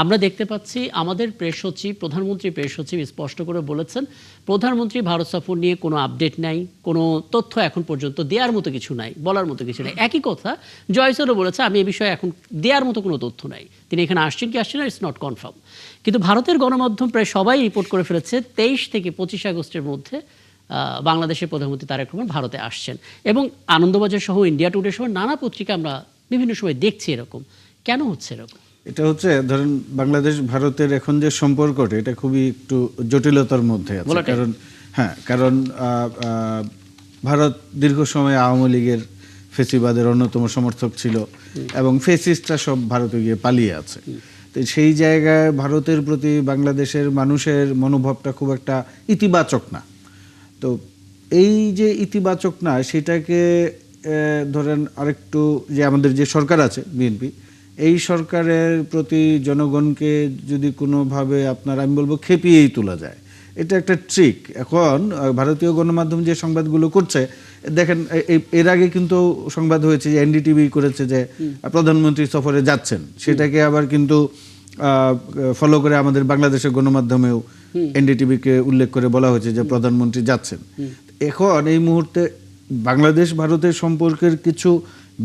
আমরা দেখতে পাচ্ছি আমাদের প্রেস সচিব, প্রধানমন্ত্রী প্রেস সচিব স্পষ্ট করে বলেছেন প্রধানমন্ত্রী ভারত সফর নিয়ে কোনো আপডেট নাই, কোনো তথ্য এখন পর্যন্ত দেওয়ার মতো কিছু নাই, বলার মতো কিছু নাই। একই কথা জয়সরও বলেছে আমি এ বিষয়ে এখন দেওয়ার মতো কোনো তথ্য নাই, তিনি এখানে আসছেন কি আসছেন না ইটস নট কনফার্ম। কিন্তু ভারতের গণমাধ্যম প্রায় সবাই রিপোর্ট করে ফেলেছে 23 থেকে 25 আগস্টের মধ্যে বাংলাদেশের প্রধানমন্ত্রী তারেক রহমান ভারতে আসছেন, এবং আনন্দবাজার সহ ইন্ডিয়া টুডে সহ নানা পত্রিকা আমরা বিভিন্ন সময় দেখছি এরকম। কেন হচ্ছে এরকম? এটা হচ্ছে ধরেন বাংলাদেশ ভারতের এখন যে সম্পর্কটা এটা খুবই একটু জটিলতার মধ্যে আছে। কারণ ভারত দীর্ঘ সময় আওয়ামী লীগের ফেসিবাদের অন্যতম সমর্থক ছিল এবং ফেসিস্টরা সব ভারতে গিয়ে পালিয়ে আছে। তো সেই জায়গায় ভারতের প্রতি বাংলাদেশের মানুষের মনোভাবটা খুব একটা ইতিবাচক না। তো এই যে ইতিবাচক না সেটাকে ধরেন আরেকটু যে আমাদের যে সরকার আছে বিএনপি, এই সরকারের প্রতি জনগণকে যদি কোনোভাবে আপনার আমি বলবো খেপিয়েই তোলা যায়, এটা একটা ট্রিক। এখন ভারতীয় গণমাধ্যম যে সংবাদগুলো করছে দেখেন, এর আগে কিন্তু সংবাদ হয়েছে যে এনডিটিভি করেছে যে প্রধানমন্ত্রী সফরে যাচ্ছেন, সেটাকে আবার কিন্তু ফলো করে আমাদের বাংলাদেশের গণমাধ্যমেও এনডিটিভিকে উল্লেখ করে বলা হয়েছে যে প্রধানমন্ত্রী যাচ্ছেন। এখন এই মুহূর্তে বাংলাদেশ ভারতের সম্পর্কের কিছু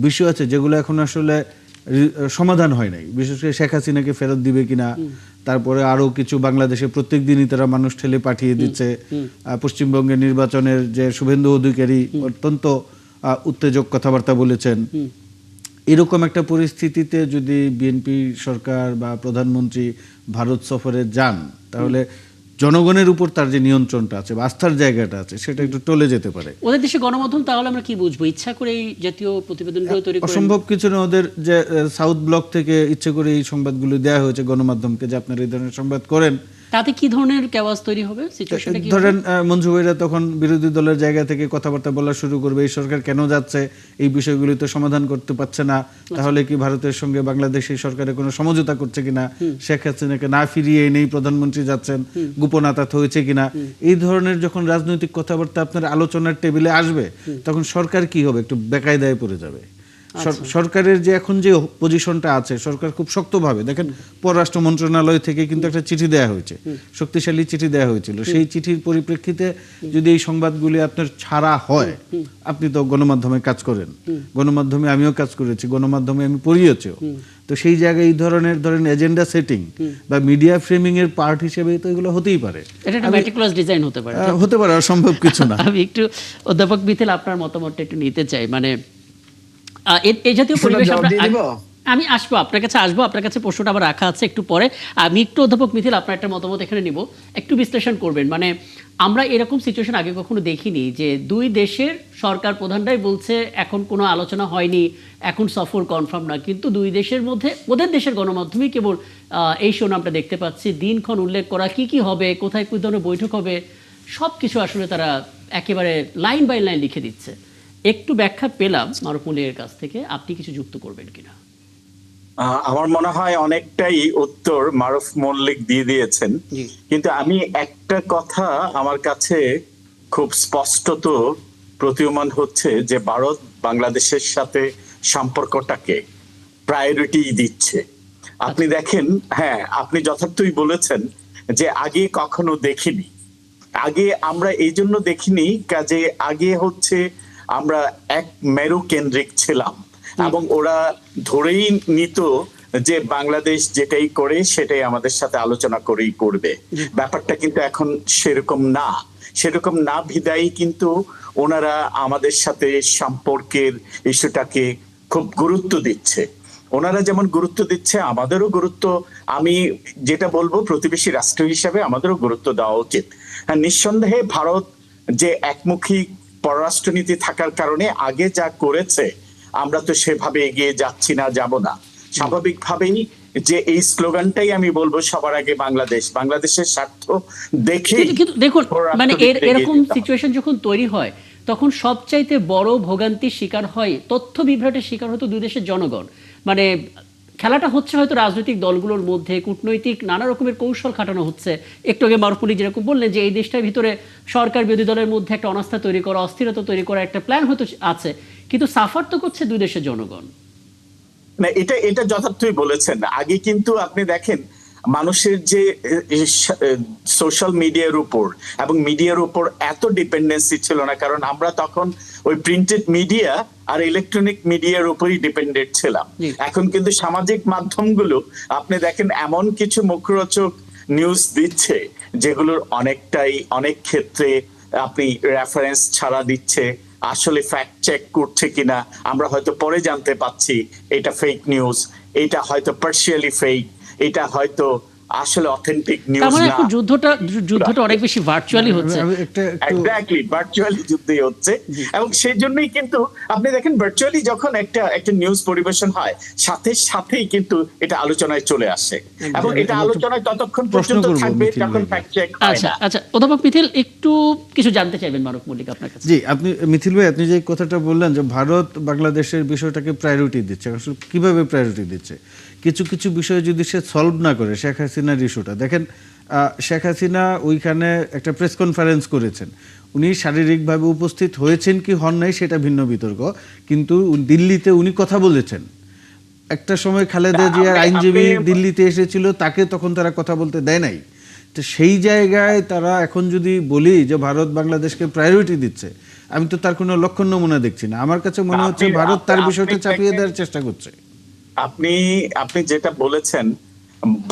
বিষয় আছে যেগুলো এখন আসলে সমাধান হয় নাই, বিশেষ করে শেখ হাসিনাকে ফেরত দিবে কিনা, তারপরে আরো কিছু বাংলাদেশে প্রত্যেক দিনই তারা মানুষ ঠেলে পাঠিয়ে দিচ্ছে। পশ্চিমবঙ্গের নির্বাচনের যে শুভেন্দু অধিকারী অত্যন্ত উত্তেজক কথাবার্তা বলেছেন। এরকম একটা পরিস্থিতিতে যদি বিএনপি সরকার বা প্রধানমন্ত্রী ভারত সফরে যান, তাহলে জনগণের উপর তার যে নিয়ন্ত্রণটা আছে বা আস্থার জায়গাটা আছে সেটা একটু টলে যেতে পারে। ওদের দেশে গণমাধ্যম তাহলে আমরা কি বুঝবো? ইচ্ছা করে এই জাতীয় প্রতিবেদনগুলো তৈরি করে? অসম্ভব কিছু না, ওদের যে সাউথ ব্লক থেকে ইচ্ছে করে এই সংবাদগুলো দেওয়া হয়েছে গণমাধ্যমকে যে আপনারা এই ধরনের সংবাদ করেন। তাতে কি ধরনের কেওয়াজ তৈরি হবে? সিচুয়েশনটা কি ধরেন মঞ্জু ভাইরা তখন বিরোধী দলের জায়গা থেকে কথাবার্তা বলা শুরু করবে, এই সরকার কেন যাচ্ছে, এই বিষয়গুলি তো সমাধান করতে পারছে না, তাহলে কি ভারতের সঙ্গে বাংলাদেশ এই সরকারের কোনো সমঝোতা করছে কিনা, শেখ হাসিনাকে না ফিরিয়ে এনেই প্রধানমন্ত্রী যাচ্ছেন, গোপন আতাত হয়েছে কিনা, এই ধরনের যখন রাজনৈতিক কথাবার্তা আপনার আলোচনার টেবিলে আসবে তখন সরকার কি হবে, একটু বেকায়দায় পড়ে যাবে। সরকারের যে এখন যে পজিশনটা আছে, সরকার খুব শক্তভাবে দেখেন পররাষ্ট্র মন্ত্রণালয় থেকে কিন্তু একটা চিঠি দেওয়া হয়েছে, শক্তিশালী চিঠি দেওয়া হয়েছিল। সেই চিঠির পরিপ্রেক্ষিতে যদি এই সংবাদগুলি আপনার ছাড়া হয়, আপনি তো গণমাধ্যমে কাজ করেন, গণমাধ্যমে আমিও কাজ করেছি, গণমাধ্যমে আমি পড়িয়েছিও, তো সেই জায়গায় এই ধরনের ধরেন এজেন্ডা সেটিং বা মিডিয়া ফ্রেমিং এর পার্ট হিসেবে তো এগুলো হতেই পারে। এটা একটা ম্যাটিকুলাস ডিজাইন হতে পারে, হতে পারে, অসম্ভব কিছু না। আমি একটু অধ্যাপক মিথিল আপনার মতামতটা একটু নিতে চাই। মানে এই জাতীয় পরিবেশ আমি আসবো আপনার কাছে, আপনার কাছে প্রশ্নটা আবার রাখা আছে একটু পরে। আমি একটু অধ্যাপক মিথিল আপনার একটা মতামত এখানে নিব, একটু বিশ্লেষণ করবেন। মানে আমরা এরকম সিচুয়েশন আগে কখনো দেখিনি যে দুই দেশের সরকার প্রধানরাই বলছে এখন কোনো আলোচনা হয়নি, এখন সফর কনফার্ম না, কিন্তু দুই দেশের মধ্যে ওদের দেশের গণমাধ্যমে কেবল এই শিরোনামটা দেখতে পাচ্ছি, দিনক্ষণ উল্লেখ করা, কি কি হবে, কোথায় কোন ধরনের বৈঠক হবে, সব কিছু আসলে তারা একেবারে লাইন বাই লাইন লিখে দিচ্ছে। একটু ব্যাখ্যা পেলাম মারুফ মল্লিকের কাছ থেকে, আপনি কিছু যুক্ত করবেন কিনা? আমার মনে হয় অনেকটাই উত্তর মারুফ মল্লিক দিয়ে দিয়েছেন, কিন্তু আমি একটা কথা আমার কাছে খুব স্পষ্টত প্রতীয়মান হচ্ছে যে ভারত বাংলাদেশের সাথে সম্পর্কটাকে প্রায়োরিটি দিচ্ছে। আপনি দেখেন, হ্যাঁ আপনি যথার্থই বলেছেন যে আগে কখনো দেখিনি, আগে আমরা এই জন্য দেখিনি কাজে আগে হচ্ছে আমরা এক মেরু কেন্দ্রিক ছিলাম এবং ওরা ধরেই নিত যে বাংলাদেশ যেটাই করে সেটাই আমাদের সাথে আলোচনা করেই করবে। ব্যাপারটা কিন্তু এখন সেরকম না বিদায়ী কিন্তু ওনারা আমাদের সাথে সম্পর্কের ইস্যুটাকে খুব গুরুত্ব দিচ্ছে। ওনারা যেমন গুরুত্ব দিচ্ছে আমাদেরও গুরুত্ব, আমি যেটা বলবো প্রতিবেশী রাষ্ট্র হিসাবে আমাদেরও গুরুত্ব দেওয়া উচিত। হ্যাঁ, নিঃসন্দেহে ভারত যে একমুখী পররাষ্ট্রনীতি থাকার কারণে আগে যা করেছে আমরা তো সেভাবে এগিয়ে যাচ্ছি না, যাব না। স্বাভাবিকভাবেই যে এই স্লোগানটাই আমি বলবো সবার আগে বাংলাদেশের স্বার্থ দেখে। দেখুন মানে এরকম সিচুয়েশন যখন তৈরি হয় তখন সবচাইতে বড় ভোগান্তির শিকার হয়, তথ্য বিভ্রাটের শিকার হতো দুই দেশের জনগণ। মানে খেলাটা হচ্ছে হয়তো রাজনৈতিক দলগুলোর মধ্যে, কূটনৈতিক নানা রকমের কৌশল খাটানো হচ্ছে। একটু আগে মারুফ মল্লিক যেরকম বললেন যে এই দেশটার ভিতরে সরকার বিরোধী দলের মধ্যে একটা অনাস্থা তৈরি করা, অস্থিরতা তৈরি করা একটা প্ল্যান হয়তো আছে, কিন্তু সাফার তো করছে দুই দেশের জনগণ। না, এটা যথার্থই বলেছেন। আগে কিন্তু আপনি দেখেন মানুষের যে সোশ্যাল মিডিয়ার উপর এবং মিডিয়ার উপর এত ডিপেন্ডেন্সি ছিল না, কারণ আমরা তখন ওই প্রিন্টেড মিডিয়া আর ইলেকট্রনিক মিডিয়ার উপরই ডিপেন্ডেন্ট ছিলাম। এখন কিন্তু সামাজিক মাধ্যমগুলো আপনি দেখেন এমন কিছু মুখরোচক নিউজ দিচ্ছে যেগুলোর অনেক ক্ষেত্রে আপনি রেফারেন্স ছাড়া দিচ্ছে, আসলে ফ্যাক্ট চেক করছে কিনা আমরা হয়তো পরে জানতে পাচ্ছি এটা ফেক নিউজ, এটা হয়তো পার্শিয়ালি ফেক, এটা হয়তো আসলে অথেন্টিক নিউজ না। যুদ্ধটা অনেক বেশি ভার্চুয়ালি হচ্ছে, এক্স্যাক্টলি ভার্চুয়ালি যুদ্ধই হচ্ছে। এবং সেই জন্যই কিন্তু আপনি দেখেন ভার্চুয়ালি যখন একটা নিউজ পরিবেশন হয় সাথেই কিন্তু এটা আলোচনায় চলে আসে, এবং এটা আলোচনায় ততক্ষণ পর্যন্ত থাকবে যখন ফ্যাক্ট চেক হয় না। আচ্ছা অধ্যাপক মিথিল একটু কিছু জানতে চাইবেন মারুফ মল্লিক আপনার কাছে। জি, আপনি মিথিল ভাই, আপনি যে কথাটা বললেন যে ভারত বাংলাদেশের বিষয়টাকে প্রায়োরিটি দিচ্ছে, আসলে কিভাবে প্রায়োরিটি দিচ্ছে? কিছু বিষয় যদি সে সলভ না করে, শেখ হাসিনার ইস্যুটা দেখেন, শেখ হাসিনা ওইখানে একটা প্রেস কনফারেন্স করেছেন, উনি শারীরিকভাবে উপস্থিত হয়েছেন কি হন নাই সেটা ভিন্ন বিতর্ক, কিন্তু দিল্লিতে উনি কথা বলেছেন। একটা সময় খালেদা জিয়ার আইনজীবী দিল্লিতে এসেছিল, তাকে তখন তারা কথা বলতে দেয় নাই। তো সেই জায়গায় তারা এখন যদি বলি যে ভারত বাংলাদেশকে প্রায়োরিটি দিচ্ছে, আমি তো তার কোনো লক্ষণ নমুনা দেখছি না। আমার কাছে মনে হচ্ছে ভারত তার বিষয়টা চাপিয়ে দেওয়ার চেষ্টা করছে। আপনি যেটা বলেছেন,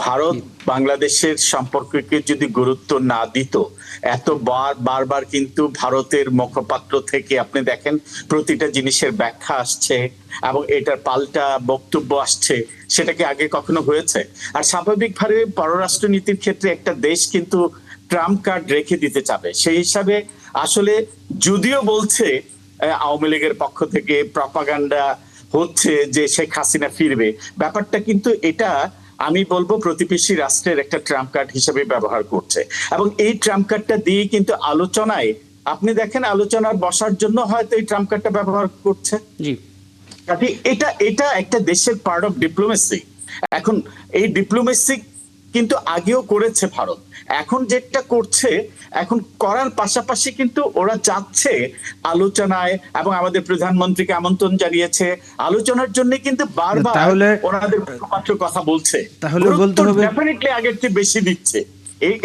ভারত বাংলাদেশের সম্পর্ককে যদি গুরুত্ব না দিত, এত বারবার কিন্তু ভারতের মুখপাত্র থেকে আপনি দেখেন প্রতিটা জিনিসের ব্যাখ্যা আসছে এবং এটার পাল্টা বক্তব্য আসছে, সেটা কি আগে কখনো হয়েছে? আর স্বাভাবিকভাবে পররাষ্ট্রনীতির ক্ষেত্রে একটা দেশ কিন্তু ট্রাম্প কার্ড রেখে দিতে চাবে। সেই হিসাবে আসলে যদিও বলছে আওয়ামী লীগের পক্ষ থেকে প্রপাগান্ডা হচ্ছে যে শেখ হাসিনা ফিরবে, ব্যাপারটা কিন্তু এটা আমি বলবো প্রতিবেশী রাষ্ট্রের একটা ট্রাম্প কার্ড হিসেবে ব্যবহার করছে, এবং এই ট্রাম্প কার্ডটা দিয়ে কিন্তু আলোচনায় আপনি দেখেন আলোচনার বসার জন্য হয়তো এই ট্রাম্প কার্ডটা ব্যবহার করছে। এটা একটা দেশের পার্ট অফ ডিপ্লোমেসি। এখন এই ডিপ্লোমেসি কিন্তু আগেও করেছে ভারত, এখন যেটা করছে, এখন করার পাশাপাশি কিন্তু ওরা যাচ্ছে আলোচনায়, এবং আমাদের প্রধানমন্ত্রীকে আমন্ত্রণ জানিয়েছে আলোচনার জন্য, কিন্তু বারবার ওনাদের মুখপাত্র কথা বলছে, তাহলে বলতে হবে ডেফিনেটলি আগের চেয়ে বেশি দিচ্ছে।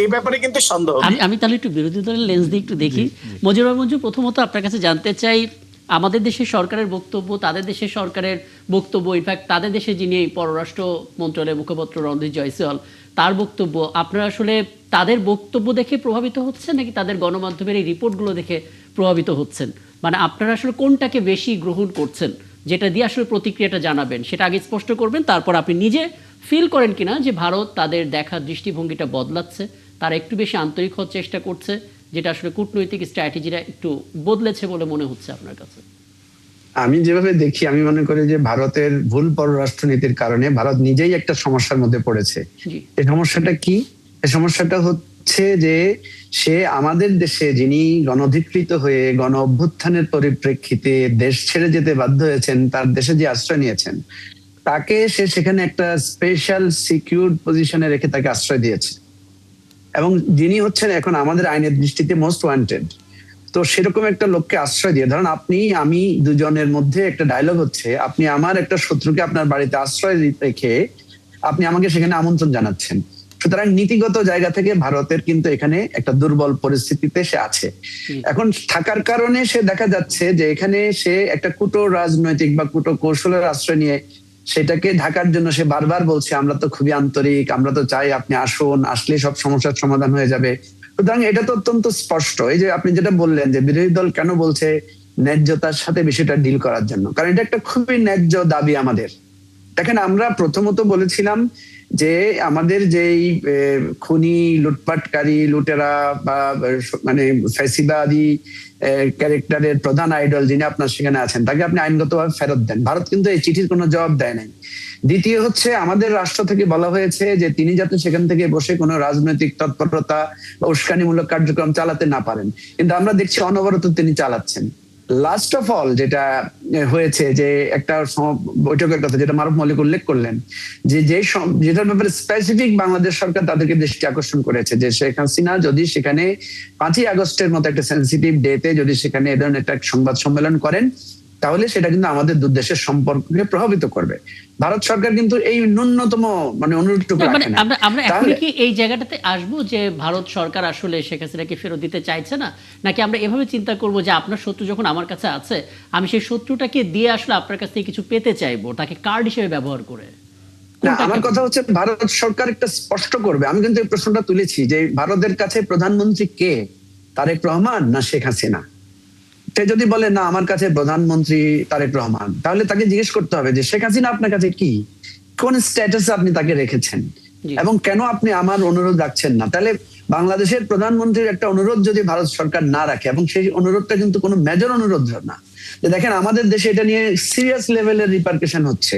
এই ব্যাপারে কিন্তু সন্দেহ। আমি তাহলে একটু বিরোধী দলের লেন্স দিয়ে একটু দেখি। মজিবুর মঞ্জু, প্রথমত আপনার কাছে জানতে চাই, আমাদের দেশের সরকারের বক্তব্য, তাদের দেশের সরকারের বক্তব্য, ইনফ্যাক্ট তাদের দেশে যিনি পররাষ্ট্র মন্ত্রণালয়ের মুখপাত্র রণধীর জয়সওয়াল, তার বক্তব্য, আপনারা আসলে তাদের বক্তব্য দেখে প্রভাবিত হচ্ছেন নাকি তাদের গণমাধ্যমের এই রিপোর্টগুলো দেখে প্রভাবিত হচ্ছেন? মানে আপনারা আসলে কোনটাকে বেশি গ্রহণ করছেন, যেটা দিয়ে আসলে প্রতিক্রিয়াটা জানাবেন সেটা আগে স্পষ্ট করবেন, তারপর আপনি নিজে ফিল করেন কিনা যে ভারত তাদের দেখার দৃষ্টিভঙ্গিটা বদলাচ্ছে, তারা একটু বেশি আন্তরিক হওয়ার চেষ্টা করছে, যেটা আসলে কূটনৈতিক স্ট্র্যাটেজিটা একটু বদলেছে বলে মনে হচ্ছে আপনার কাছে? আমি যেভাবে দেখি, আমি মনে করি যে ভারতের ভুল পররাষ্ট্রনীতির কারণে ভারত নিজেই একটা সমস্যার মধ্যে পড়েছে। এই সমস্যাটা কি? এই সমস্যাটা হচ্ছে যে সে আমাদের দেশে যিনি গণধিকৃত হয়ে গণ অভ্যুত্থানের পরিপ্রেক্ষিতে দেশ ছেড়ে যেতে বাধ্য হয়েছেন, তার দেশে যে আশ্রয় নিয়েছেন, তাকে সে সেখানে একটা স্পেশাল সিকিউর পজিশনে রেখে তাকে আশ্রয় দিয়েছে, এবং যিনি হচ্ছেন এখন আমাদের আইনের দৃষ্টিতে মোস্ট ওয়ান্টেড। তো সেরকম একটা লোককে আশ্রয় দিয়ে, ধরেন আপনি আমি দুজনের মধ্যে একটা ডায়লগ হচ্ছে, আপনি আমার একটা শত্রুকে আপনার বাড়িতে আশ্রয় রেখে আপনি আমাকে সেখানে আমন্ত্রণ জানাচ্ছেন। সুতরাং নীতিগত জায়গা থেকে ভারতের কিন্তু এখানে একটা দুর্বল পরিস্থিতিতে সে আছে। এখন থাকার কারণে সে দেখা যাচ্ছে যে এখানে সে একটা কূট রাজনৈতিক বা কূট কৌশলের আশ্রয় নিয়ে সেটাকে ঢাকার জন্য সে বারবার বলছে আমরা তো খুবই আন্তরিক, আমরা তো চাই আপনি আসুন, আসলে সব সমস্যার সমাধান হয়ে যাবে। সুতরাং এটা তো অত্যন্ত স্পষ্ট। এই যে আপনি যেটা বললেন যে বিরোধী দল কেন বলছে ন্যায্যতার সাথে বিষয়টা ডিল করার জন্য, কারণ এটা একটা খুবই ন্যায্য দাবি আমাদের। দেখেন, আমরা প্রথমত বলেছিলাম যে আমাদের যেই খুনি, লুটপাটকারী, লুটেরা বা মানে ফ্যাসিবাদী ক্যারেক্টারের প্রধান আইডল যিনি আপনার সেখানে আছেন, তাকে আপনি আইনগতভাবে ফেরত দেন। ভারত কিন্তু এই চিঠির কোনো জবাব দেয় নাই। দ্বিতীয় হচ্ছে, আমাদের রাষ্ট্র থেকে বলা হয়েছে যে তিনি যাতে সেখান থেকে বসে কোনো রাজনৈতিক তৎপরতা বা উস্কানিমূলক কার্যক্রম চালাতে না পারেন, কিন্তু আমরা দেখছি অনবরত তিনি চালাচ্ছেন। লাস্ট অফ অল যেটা হয়েছে যে একটা বৈঠকের কথা যেটা মারুফ মল্লিক উল্লেখ করলেন, যেটার ব্যাপারে স্পেসিফিক বাংলাদেশ সরকার তাদেরকে দৃষ্টি আকর্ষণ করেছে যে শেখ হাসিনা যদি সেখানে 5ই আগস্টের মতো একটা সেন্সিটিভ ডেতে যদি সেখানে এ ধরনের একটা সংবাদ সম্মেলন করেন, তাহলে সেটা কিন্তু আমাদের দুই দেশের সম্পর্ককে প্রভাবিত করবে। ভারত সরকার কিন্তু এই ন্যূনতম মানে অনুরোধটুকু রাখে না। আমরা এখন কি এই জায়গাটাতে আসবো যে ভারত সরকার আসলে শেখ হাসিনাকে ফেরত দিতে চাইছে না, নাকি আমরা এভাবে চিন্তা করব যে আপনার শত্রু যখন আমার কাছে আছে, আমি সেই শত্রুটাকে দিয়ে আসলে আপনার কাছ থেকে কিছু পেতে চাইবো, তাকে কার্ড হিসেবে ব্যবহার করে? না, আমার কথা হচ্ছে ভারত সরকার একটা স্পষ্ট করবে। আমি কিন্তু এই প্রশ্নটা তুলেছি যে ভারতের কাছে প্রধানমন্ত্রী কে, তারেক রহমান না শেখ হাসিনা? সে যদি বলে না আমার কাছে প্রধানমন্ত্রী তারেক রহমান, তাহলে তাকে জিজ্ঞেস করতে হবে যে শেখ হাসিনা আপনার কাছে কি, কোন স্ট্যাটাসে আপনি তাকে রেখেছেন এবং কেন আপনি আমার অনুরোধ রাখছেন না? তাহলে বাংলাদেশের প্রধানমন্ত্রীর একটা অনুরোধ যদি ভারত সরকার না রাখে, এবং সেই অনুরোধটা কিন্তু কোনো মেজর অনুরোধ না, যে দেখেন আমাদের দেশে এটা নিয়ে সিরিয়াস লেভেলের রিপারকেশন হচ্ছে,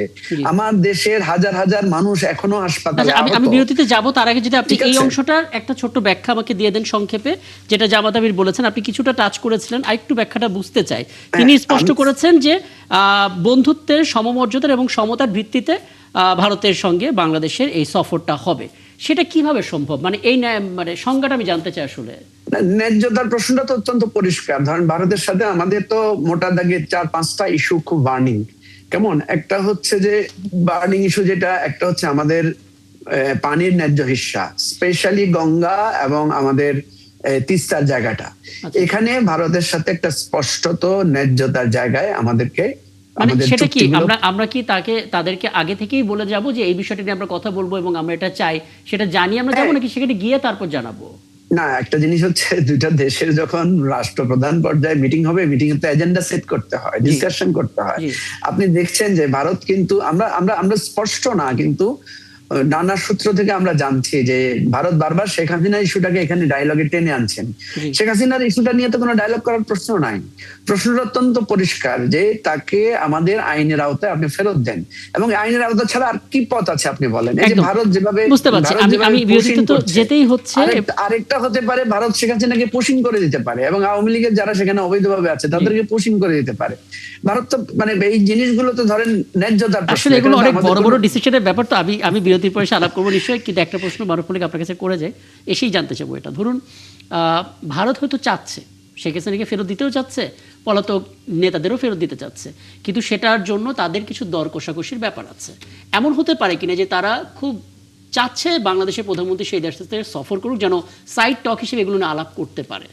আমার দেশের হাজার হাজার মানুষ এখনো হাসপাতালে। আমি বিরতিতে যাব, তার আগে যদি আপনি এই অংশটার একটা ছোট্ট ব্যাখ্যা আমাকে দিয়ে দেন সংক্ষেপে, যেটা জামাত আমির বলেছেন, আপনি কিছুটা টাচ করেছিলেন, আরেকটু ব্যাখ্যাটা বুঝতে চাই। তিনি স্পষ্ট করেছেন যে বন্ধুত্বের, সমমর্যাদার এবং সমতার ভিত্তিতে ভারতের সঙ্গে বাংলাদেশের এই সফরটা হবে। সেটা কিভাবে সম্ভব, মানে এই মানে সংজ্ঞাটা আমি জানতে চাই আসলে। ন্যায্যতার প্রশ্নটা তো অত্যন্ত পরিষ্কার। ধরেন ভারতের সাথে আমাদের তো মোটা দাগে 4-5টা ইস্যু খুব বার্নিং। কেমন? একটা হচ্ছে যে বার্নিং ইস্যু যেটা, একটা হচ্ছে আমাদের পানির ন্যায্য হিস্সা, স্পেশালি গঙ্গা এবং আমাদের তিস্তার জায়গাটা। এখানে ভারতের সাথে একটা স্পষ্টত ন্যায্যতার জায়গায় আমাদেরকে, মানে সেটা কি আমরা কি তাদেরকে আগে থেকেই বলে যাব যে এই বিষয়টা নিয়ে আমরা কথা বলবো এবং আমরা এটা চাই, সেটা জানিয়ে আমরা যাবো, নাকি সেখানে গিয়ে তারপর জানাবো? না, একটা জিনিস হচ্ছে দুইটা দেশের যখন রাষ্ট্রপ্রধান পর্যায়ে মিটিং হবে, মিটিং এর তো এজেন্ডা সেট করতে হয়, ডিসকাশন করতে হয়। আপনি দেখছেন যে ভারত কিন্তু আমরা স্পষ্ট না, কিন্তু নানা সূত্র থেকে আমরা জানছি যে ভারত বারবার শেখ হাসিনা ইস্যুটাকে এখানে ডায়লগে টেনে আনছেন। শেখ হাসিনার ইস্যুটা নিয়ে তো কোনো ডায়লগ করার প্রশ্ন নাই। প্রশ্নটা অত্যন্ত পরিষ্কার যে তাকে আমাদের আইনের আওতায় আপনি ফেরত দেন, এবং আইনের আওতা ছাড়া আর কি পথ আছে আপনি বলেন? এই যে ভারত যেভাবে, বুঝতে পারছি, আমি বিরোধিতা তো যেতেই হচ্ছে। আরেকটা হতে পারে ভারত শেখ হাসিনাকে পুশিং করে দিতে পারে, এবং আওয়ামী লীগের যারা সেখানে অবৈধভাবে আছে তাদেরকে পুশিং করে দিতে পারে। ভারত তো মানে এই জিনিসগুলো তো ধরেন ন্যায্যতার প্রশ্ন, আসলে এগুলো অনেক বড় বড় ডিসিশনের ব্যাপার। তো আমি বিরতির পরে আলাপ করবো নিশ্চয়ই, কিন্তু একটা প্রশ্ন মারুফ মল্লিক আপনার কাছে করে যায়, এসেই জানতে চাবো এটা। ধরুন ভারত হয়তো চাচ্ছে, শেখ হাসিনাকে ফেরত দিতেও চাচ্ছে, পলাতক নেতাদেরও ফেরত দিতে চাচ্ছে, কিন্তু সেটার জন্য তাদের কিছু দর কষাকষির ব্যাপার আছে। এমন হতে পারে কিনা যে তারা খুব চাচ্ছে বাংলাদেশের প্রধানমন্ত্রী সেই দেশে সফর করুক, যেন সাইড টক হিসেবে এগুলো নিয়ে আলাপ করতে পারে।